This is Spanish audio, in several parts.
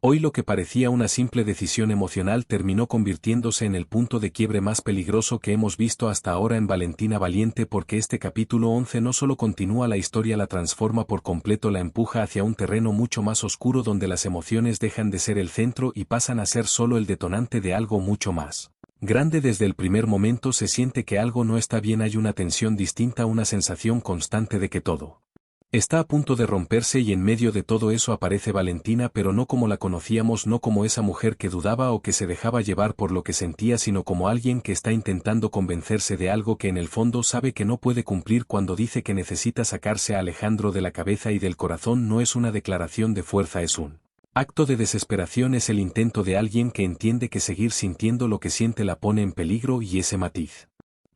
Hoy lo que parecía una simple decisión emocional terminó convirtiéndose en el punto de quiebre más peligroso que hemos visto hasta ahora en Valentina Valiente, porque este capítulo 11 no solo continúa la historia, la transforma por completo, la empuja hacia un terreno mucho más oscuro donde las emociones dejan de ser el centro y pasan a ser solo el detonante de algo mucho más grande. Desde el primer momento se siente que algo no está bien, hay una tensión distinta, una sensación constante de que todo está a punto de romperse, y en medio de todo eso aparece Valentina, pero no como la conocíamos, no como esa mujer que dudaba o que se dejaba llevar por lo que sentía, sino como alguien que está intentando convencerse de algo que en el fondo sabe que no puede cumplir. Cuando dice que necesita sacarse a Alejandro de la cabeza y del corazón, no es una declaración de fuerza, es un acto de desesperación, es el intento de alguien que entiende que seguir sintiendo lo que siente la pone en peligro, y ese matiz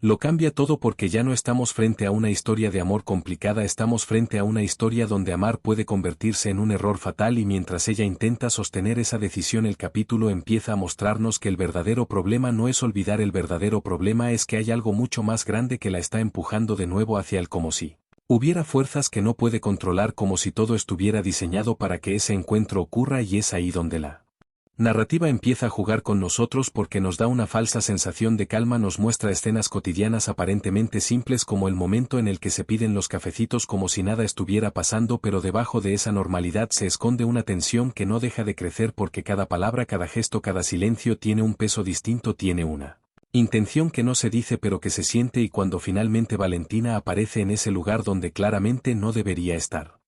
lo cambia todo, porque ya no estamos frente a una historia de amor complicada, estamos frente a una historia donde amar puede convertirse en un error fatal. Y mientras ella intenta sostener esa decisión, el capítulo empieza a mostrarnos que el verdadero problema no es olvidar, el verdadero problema es que hay algo mucho más grande que la está empujando de nuevo hacia él, como si hubiera fuerzas que no puede controlar, como si todo estuviera diseñado para que ese encuentro ocurra. Y es ahí donde la narrativa empieza a jugar con nosotros, porque nos da una falsa sensación de calma, nos muestra escenas cotidianas aparentemente simples, como el momento en el que se piden los cafecitos, como si nada estuviera pasando, pero debajo de esa normalidad se esconde una tensión que no deja de crecer, porque cada palabra, cada gesto, cada silencio tiene un peso distinto, tiene una intención que no se dice pero que se siente. Y cuando finalmente Valentina aparece en ese lugar donde claramente no debería estar,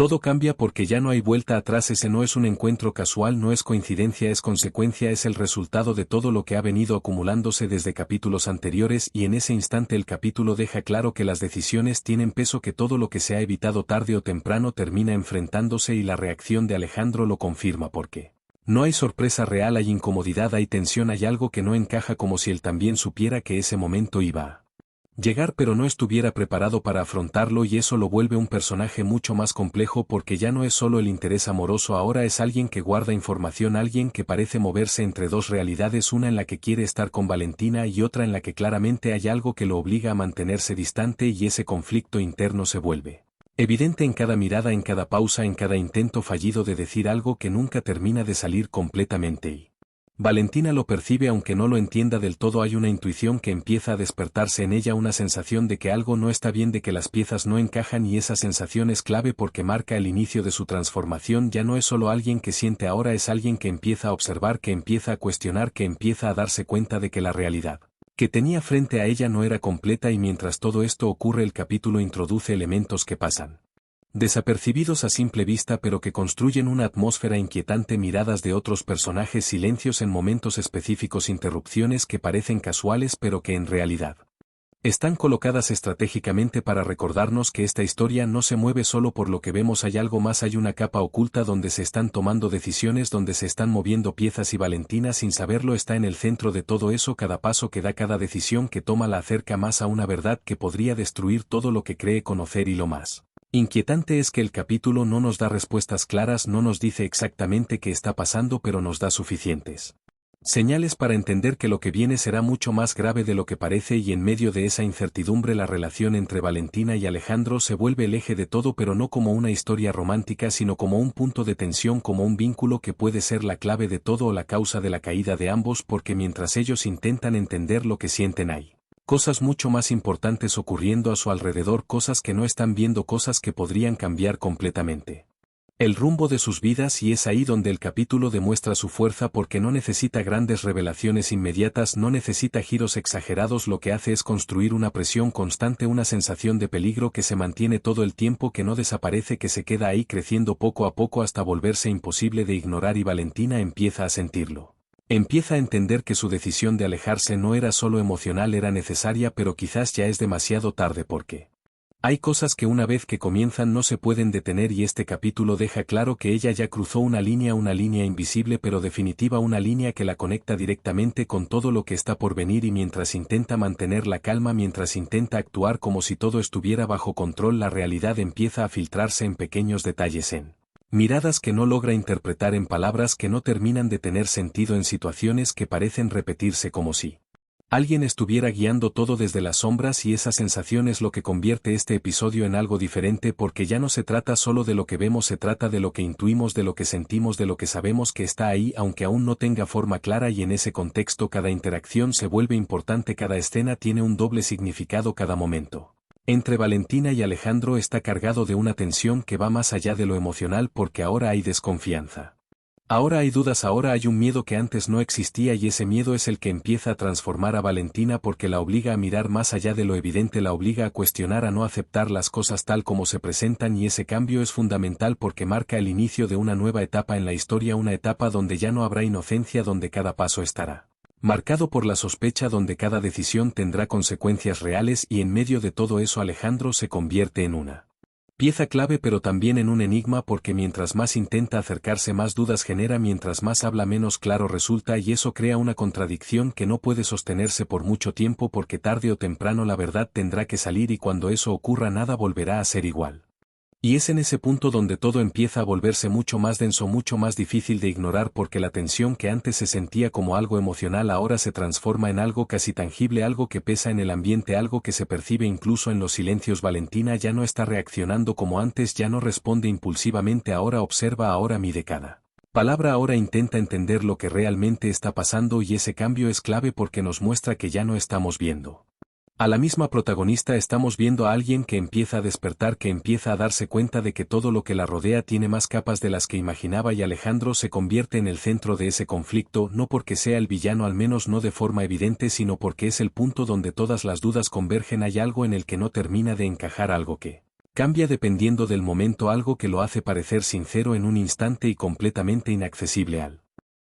todo cambia, porque ya no hay vuelta atrás. Ese no es un encuentro casual, no es coincidencia, es consecuencia, es el resultado de todo lo que ha venido acumulándose desde capítulos anteriores, y en ese instante el capítulo deja claro que las decisiones tienen peso, que todo lo que se ha evitado tarde o temprano termina enfrentándose, y la reacción de Alejandro lo confirma, porque no hay sorpresa real, hay incomodidad, hay tensión, hay algo que no encaja, como si él también supiera que ese momento iba a llegar pero no estuviera preparado para afrontarlo, y eso lo vuelve un personaje mucho más complejo, porque ya no es solo el interés amoroso, ahora es alguien que guarda información, alguien que parece moverse entre dos realidades, una en la que quiere estar con Valentina y otra en la que claramente hay algo que lo obliga a mantenerse distante, y ese conflicto interno se vuelve evidente en cada mirada, en cada pausa, en cada intento fallido de decir algo que nunca termina de salir completamente. Y Valentina lo percibe aunque no lo entienda del todo, hay una intuición que empieza a despertarse en ella, una sensación de que algo no está bien, de que las piezas no encajan, y esa sensación es clave porque marca el inicio de su transformación. Ya no es solo alguien que siente, ahora es alguien que empieza a observar, que empieza a cuestionar, que empieza a darse cuenta de que la realidad que tenía frente a ella no era completa. Y mientras todo esto ocurre, el capítulo introduce elementos que pasan desapercibidos a simple vista, pero que construyen una atmósfera inquietante, miradas de otros personajes, silencios en momentos específicos, interrupciones que parecen casuales pero que en realidad están colocadas estratégicamente para recordarnos que esta historia no se mueve solo por lo que vemos, hay algo más, hay una capa oculta donde se están tomando decisiones, donde se están moviendo piezas, y Valentina sin saberlo está en el centro de todo eso. Cada paso que da, cada decisión que toma la acerca más a una verdad que podría destruir todo lo que cree conocer, y lo más inquietante es que el capítulo no nos da respuestas claras, no nos dice exactamente qué está pasando, pero nos da suficientes señales para entender que lo que viene será mucho más grave de lo que parece. Y en medio de esa incertidumbre, la relación entre Valentina y Alejandro se vuelve el eje de todo, pero no como una historia romántica, sino como un punto de tensión, como un vínculo que puede ser la clave de todo o la causa de la caída de ambos, porque mientras ellos intentan entender lo que sienten, hay cosas mucho más importantes ocurriendo a su alrededor, cosas que no están viendo, cosas que podrían cambiar completamente el rumbo de sus vidas. Y es ahí donde el capítulo demuestra su fuerza, porque no necesita grandes revelaciones inmediatas, no necesita giros exagerados, lo que hace es construir una presión constante, una sensación de peligro que se mantiene todo el tiempo, que no desaparece, que se queda ahí creciendo poco a poco hasta volverse imposible de ignorar. Y Valentina empieza a sentirlo. Empieza a entender que su decisión de alejarse no era solo emocional, era necesaria, pero quizás ya es demasiado tarde, porque hay cosas que una vez que comienzan no se pueden detener, y este capítulo deja claro que ella ya cruzó una línea invisible pero definitiva, una línea que la conecta directamente con todo lo que está por venir. Y mientras intenta mantener la calma, mientras intenta actuar como si todo estuviera bajo control, la realidad empieza a filtrarse en pequeños detalles, en miradas que no logra interpretar, en palabras que no terminan de tener sentido, en situaciones que parecen repetirse, como si Alguien estuviera guiando todo desde las sombras y esa sensación es lo que convierte este episodio en algo diferente porque ya no se trata solo de lo que vemos, se trata de lo que intuimos, de lo que sentimos, de lo que sabemos que está ahí aunque aún no tenga forma clara y en ese contexto cada interacción se vuelve importante, cada escena tiene un doble significado, cada momento. Entre Valentina y Alejandro está cargado de una tensión que va más allá de lo emocional porque ahora hay desconfianza. Ahora hay dudas, ahora hay un miedo que antes no existía y ese miedo es el que empieza a transformar a Valentina porque la obliga a mirar más allá de lo evidente, la obliga a cuestionar, a no aceptar las cosas tal como se presentan y ese cambio es fundamental porque marca el inicio de una nueva etapa en la historia, una etapa donde ya no habrá inocencia, donde cada paso estará marcado por la sospecha, donde cada decisión tendrá consecuencias reales y en medio de todo eso Alejandro se convierte en una pieza clave pero también en un enigma porque mientras más intenta acercarse más dudas genera, mientras más habla menos claro resulta y eso crea una contradicción que no puede sostenerse por mucho tiempo porque tarde o temprano la verdad tendrá que salir y cuando eso ocurra nada volverá a ser igual. Y es en ese punto donde todo empieza a volverse mucho más denso, mucho más difícil de ignorar porque la tensión que antes se sentía como algo emocional ahora se transforma en algo casi tangible, algo que pesa en el ambiente, algo que se percibe incluso en los silencios. Valentina ya no está reaccionando como antes, ya no responde impulsivamente, ahora observa, ahora mide cada palabra, ahora intenta entender lo que realmente está pasando y ese cambio es clave porque nos muestra que ya no estamos viendo a la misma protagonista, estamos viendo a alguien que empieza a despertar, que empieza a darse cuenta de que todo lo que la rodea tiene más capas de las que imaginaba y Alejandro se convierte en el centro de ese conflicto, no porque sea el villano, al menos no de forma evidente, sino porque es el punto donde todas las dudas convergen, hay algo en el que no termina de encajar, algo que cambia dependiendo del momento, algo que lo hace parecer sincero en un instante y completamente inaccesible al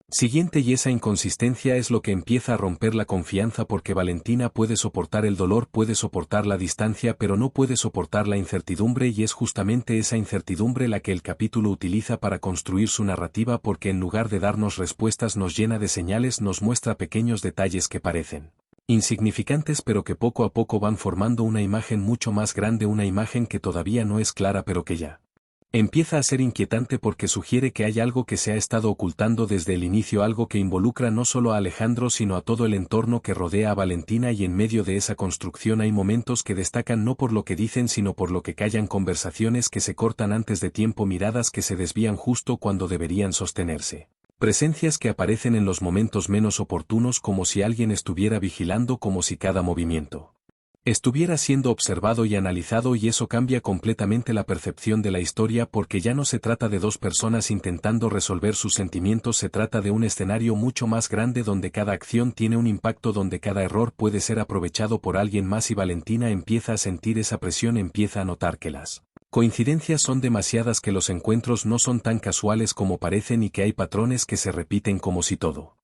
siguiente y esa inconsistencia es lo que empieza a romper la confianza porque Valentina puede soportar el dolor, puede soportar la distancia pero no puede soportar la incertidumbre y es justamente esa incertidumbre la que el capítulo utiliza para construir su narrativa porque en lugar de darnos respuestas nos llena de señales, nos muestra pequeños detalles que parecen insignificantes pero que poco a poco van formando una imagen mucho más grande, una imagen que todavía no es clara pero que ya empieza a ser inquietante porque sugiere que hay algo que se ha estado ocultando desde el inicio, algo que involucra no solo a Alejandro sino a todo el entorno que rodea a Valentina y en medio de esa construcción hay momentos que destacan no por lo que dicen sino por lo que callan, conversaciones que se cortan antes de tiempo, miradas que se desvían justo cuando deberían sostenerse, presencias que aparecen en los momentos menos oportunos como si alguien estuviera vigilando, como si cada movimiento estuviera siendo observado y analizado y eso cambia completamente la percepción de la historia porque ya no se trata de dos personas intentando resolver sus sentimientos, se trata de un escenario mucho más grande donde cada acción tiene un impacto, donde cada error puede ser aprovechado por alguien más y Valentina empieza a sentir esa presión, empieza a notar que las coincidencias son demasiadas, que los encuentros no son tan casuales como parecen y que hay patrones que se repiten como si todo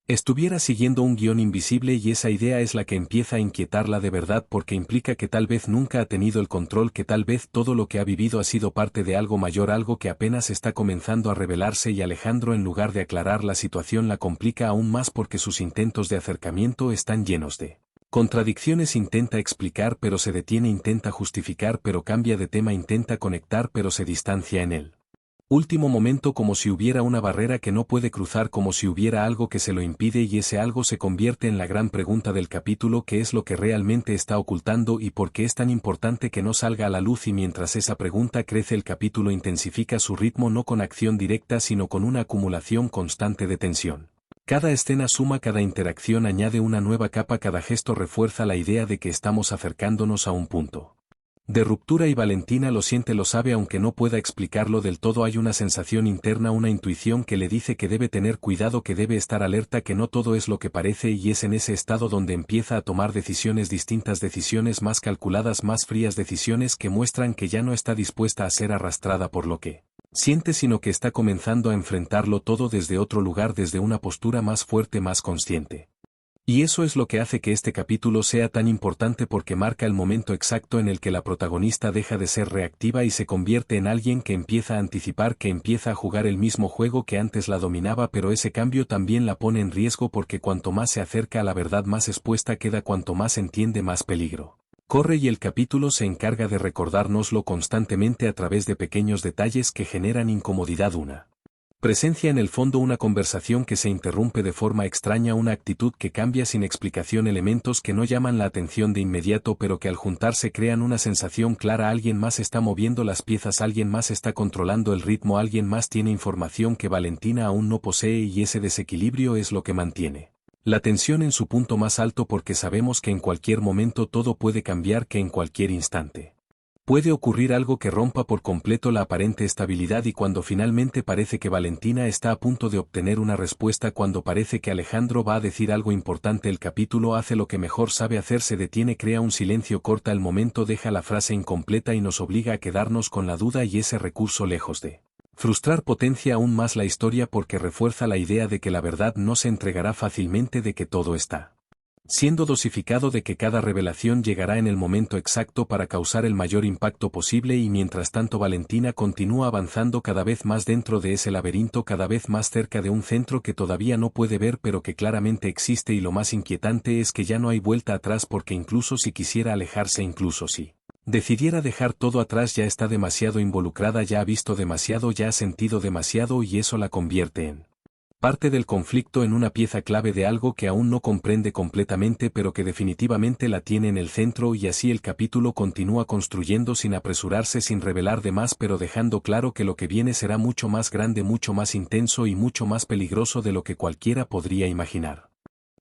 estuviera siguiendo un guión invisible y esa idea es la que empieza a inquietarla de verdad porque implica que tal vez nunca ha tenido el control, que tal vez todo lo que ha vivido ha sido parte de algo mayor, algo que apenas está comenzando a revelarse y Alejandro en lugar de aclarar la situación la complica aún más porque sus intentos de acercamiento están llenos de contradicciones, intenta explicar pero se detiene, intenta justificar pero cambia de tema, intenta conectar pero se distancia en él último momento como si hubiera una barrera que no puede cruzar, como si hubiera algo que se lo impide y ese algo se convierte en la gran pregunta del capítulo: ¿qué es lo que realmente está ocultando y por qué es tan importante que no salga a la luz? Y mientras esa pregunta crece el capítulo intensifica su ritmo, no con acción directa sino con una acumulación constante de tensión. Cada escena suma, cada interacción añade una nueva capa, cada gesto refuerza la idea de que estamos acercándonos a un punto de ruptura y Valentina lo siente, lo sabe aunque no pueda explicarlo del todo, hay una sensación interna, una intuición que le dice que debe tener cuidado, que debe estar alerta, que no todo es lo que parece y es en ese estado donde empieza a tomar decisiones distintas, decisiones más calculadas, más frías, decisiones que muestran que ya no está dispuesta a ser arrastrada por lo que siente sino que está comenzando a enfrentarlo todo desde otro lugar, desde una postura más fuerte, más consciente. Y eso es lo que hace que este capítulo sea tan importante porque marca el momento exacto en el que la protagonista deja de ser reactiva y se convierte en alguien que empieza a anticipar, que empieza a jugar el mismo juego que antes la dominaba, pero ese cambio también la pone en riesgo porque cuanto más se acerca a la verdad más expuesta queda, cuanto más entiende más peligro corre y el capítulo se encarga de recordárnoslo constantemente a través de pequeños detalles que generan incomodidad, una Presencia en el fondo una conversación que se interrumpe de forma extraña, una actitud que cambia sin explicación, elementos que no llaman la atención de inmediato pero que al juntarse crean una sensación clara. Alguien más está moviendo las piezas, alguien más está controlando el ritmo, alguien más tiene información que Valentina aún no posee y ese desequilibrio es lo que mantiene la tensión en su punto más alto porque sabemos que en cualquier momento todo puede cambiar, que en cualquier instante puede ocurrir algo que rompa por completo la aparente estabilidad y cuando finalmente parece que Valentina está a punto de obtener una respuesta, cuando parece que Alejandro va a decir algo importante, el capítulo hace lo que mejor sabe hacer, se detiene, crea un silencio, corta el momento, deja la frase incompleta y nos obliga a quedarnos con la duda y ese recurso, lejos de frustrar, potencia aún más la historia porque refuerza la idea de que la verdad no se entregará fácilmente, de que todo está siendo dosificado, de que cada revelación llegará en el momento exacto para causar el mayor impacto posible y mientras tanto Valentina continúa avanzando cada vez más dentro de ese laberinto, cada vez más cerca de un centro que todavía no puede ver pero que claramente existe y lo más inquietante es que ya no hay vuelta atrás porque incluso si quisiera alejarse, incluso si decidiera dejar todo atrás, ya está demasiado involucrada, ya ha visto demasiado, ya ha sentido demasiado y eso la convierte en parte del conflicto, en una pieza clave de algo que aún no comprende completamente pero que definitivamente la tiene en el centro y así el capítulo continúa construyendo sin apresurarse, sin revelar de más pero dejando claro que lo que viene será mucho más grande, mucho más intenso y mucho más peligroso de lo que cualquiera podría imaginar.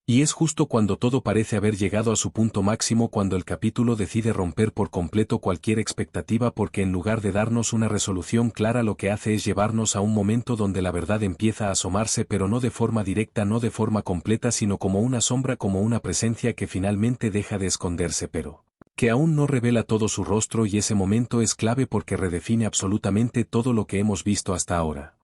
Y es justo cuando todo parece haber llegado a su punto máximo cuando el capítulo decide romper por completo cualquier expectativa porque en lugar de darnos una resolución clara lo que hace es llevarnos a un momento donde la verdad empieza a asomarse pero no de forma directa, no de forma completa sino como una sombra, como una presencia que finalmente deja de esconderse pero que aún no revela todo su rostro y ese momento es clave porque redefine absolutamente todo lo que hemos visto hasta ahora.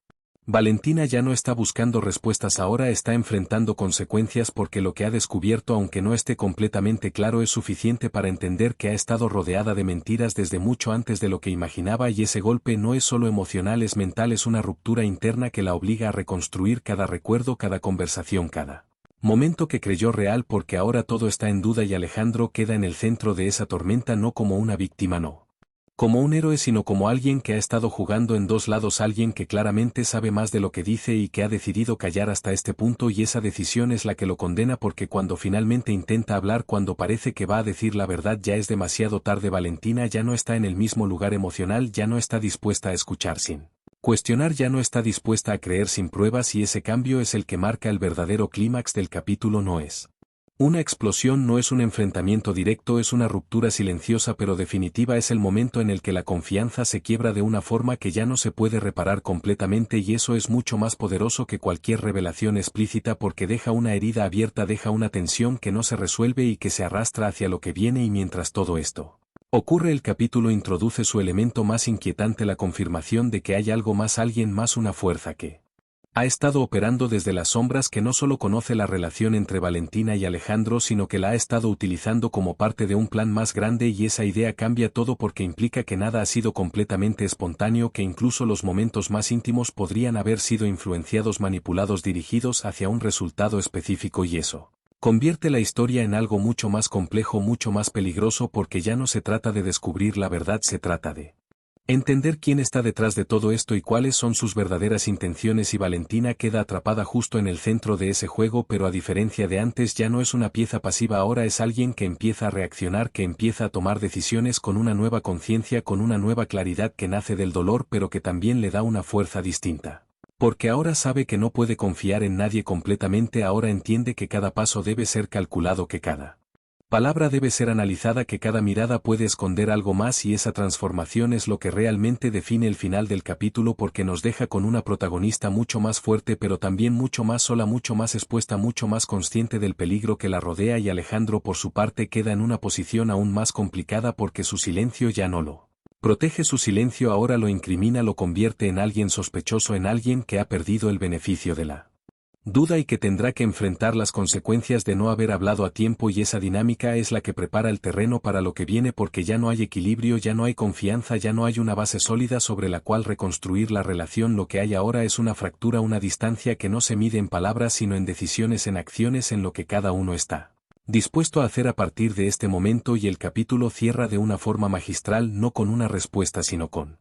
Valentina ya no está buscando respuestas, ahora está enfrentando consecuencias porque lo que ha descubierto, aunque no esté completamente claro, es suficiente para entender que ha estado rodeada de mentiras desde mucho antes de lo que imaginaba y ese golpe no es solo emocional, es mental, es una ruptura interna que la obliga a reconstruir cada recuerdo, cada conversación, cada momento que creyó real porque ahora todo está en duda y Alejandro queda en el centro de esa tormenta, no como una víctima, no como un héroe sino como alguien que ha estado jugando en dos lados, alguien que claramente sabe más de lo que dice y que ha decidido callar hasta este punto y esa decisión es la que lo condena porque cuando finalmente intenta hablar, cuando parece que va a decir la verdad ya es demasiado tarde. Valentina ya no está en el mismo lugar emocional, ya no está dispuesta a escuchar sin cuestionar, ya no está dispuesta a creer sin pruebas y ese cambio es el que marca el verdadero clímax del capítulo. No es una explosión, no es un enfrentamiento directo, es una ruptura silenciosa pero definitiva, es el momento en el que la confianza se quiebra de una forma que ya no se puede reparar completamente y eso es mucho más poderoso que cualquier revelación explícita porque deja una herida abierta, deja una tensión que no se resuelve y que se arrastra hacia lo que viene y mientras todo esto ocurre el capítulo introduce su elemento más inquietante, la confirmación de que hay algo más, alguien más, una fuerza que ha estado operando desde las sombras, que no solo conoce la relación entre Valentina y Alejandro sino que la ha estado utilizando como parte de un plan más grande y esa idea cambia todo porque implica que nada ha sido completamente espontáneo, que incluso los momentos más íntimos podrían haber sido influenciados, manipulados, dirigidos hacia un resultado específico y eso convierte la historia en algo mucho más complejo, mucho más peligroso porque ya no se trata de descubrir la verdad, se trata de entender quién está detrás de todo esto y cuáles son sus verdaderas intenciones y Valentina queda atrapada justo en el centro de ese juego pero a diferencia de antes ya no es una pieza pasiva, ahora es alguien que empieza a reaccionar, que empieza a tomar decisiones con una nueva conciencia, con una nueva claridad que nace del dolor pero que también le da una fuerza distinta. Porque ahora sabe que no puede confiar en nadie completamente, ahora entiende que cada paso debe ser calculado, que cada palabra debe ser analizada, que cada mirada puede esconder algo más y esa transformación es lo que realmente define el final del capítulo porque nos deja con una protagonista mucho más fuerte pero también mucho más sola, mucho más expuesta, mucho más consciente del peligro que la rodea y Alejandro por su parte queda en una posición aún más complicada porque su silencio ya no lo protege, su silencio ahora lo incrimina, lo convierte en alguien sospechoso, en alguien que ha perdido el beneficio de la duda y que tendrá que enfrentar las consecuencias de no haber hablado a tiempo y esa dinámica es la que prepara el terreno para lo que viene porque ya no hay equilibrio, ya no hay confianza, ya no hay una base sólida sobre la cual reconstruir la relación, lo que hay ahora es una fractura, una distancia que no se mide en palabras sino en decisiones, en acciones, en lo que cada uno está dispuesto a hacer a partir de este momento y el capítulo cierra de una forma magistral, no con una respuesta sino con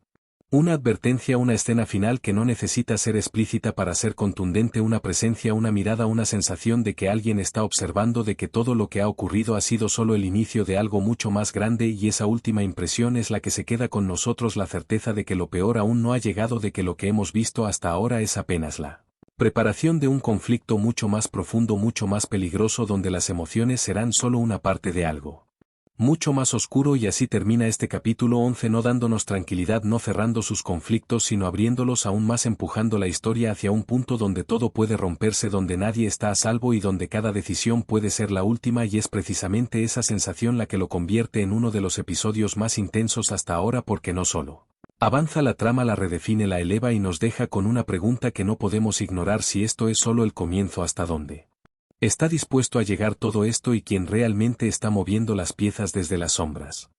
Una advertencia, una escena final que no necesita ser explícita para ser contundente, una presencia, una mirada, una sensación de que alguien está observando, de que todo lo que ha ocurrido ha sido solo el inicio de algo mucho más grande, y esa última impresión es la que se queda con nosotros, la certeza de que lo peor aún no ha llegado, de que lo que hemos visto hasta ahora es apenas la preparación de un conflicto mucho más profundo, mucho más peligroso, donde las emociones serán solo una parte de algo mucho más oscuro. Y así termina este capítulo 11, no dándonos tranquilidad, no cerrando sus conflictos, sino abriéndolos aún más, empujando la historia hacia un punto donde todo puede romperse, donde nadie está a salvo y donde cada decisión puede ser la última, y es precisamente esa sensación la que lo convierte en uno de los episodios más intensos hasta ahora, porque no solo avanza la trama, la redefine, la eleva y nos deja con una pregunta que no podemos ignorar: si esto es solo el comienzo, ¿hasta dónde está dispuesto a llegar todo esto, y quién realmente está moviendo las piezas desde las sombras?